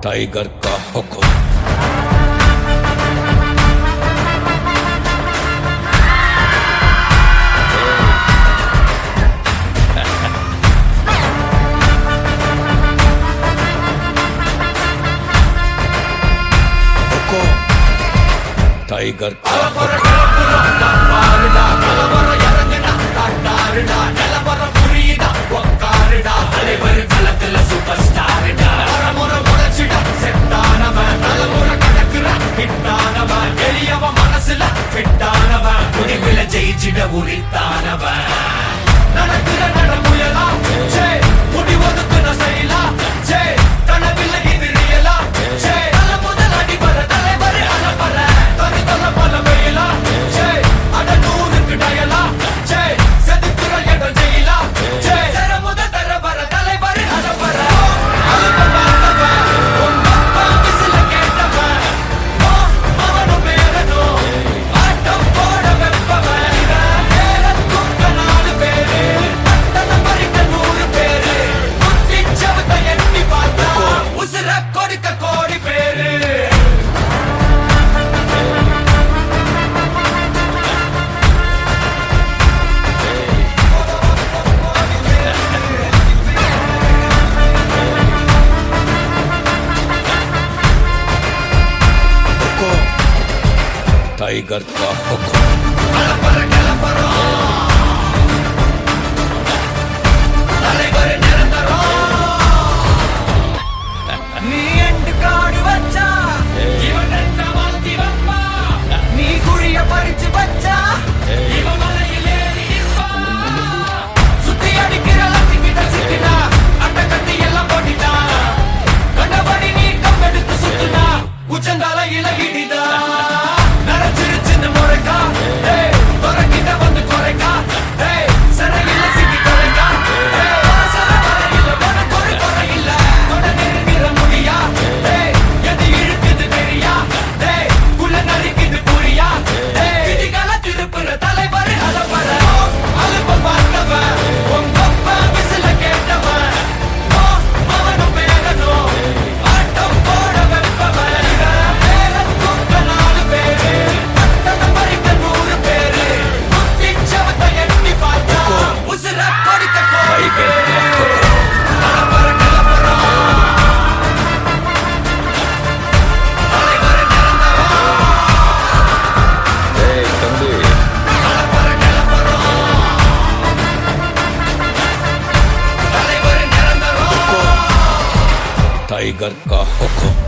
Tiger का हुक्म। Tiger का ஜெயிச்சிட உரித்தானவன் நடக்கிற நடமுயலா முடி ஒதுக்குன செயலா கனவில்ல இது ரியலா தல முதல் அடிபர தலைவர் அலப்பற தனி தல பல வெயிலா அட நூறுக்கு டயலா செதுக்குற என்ற ஜெயிலா சர முதல் தரவர தலைவர் அலப்பற அலுப்ப பார்த்தவன் உங்க விசில கேட்டவன் அவனும் பேரனோ ஆட்டம் போட வெப்பவன் टाइगर का हुक्म। உச்சந்தால இலகிடிதா टाइगर का हुक्म।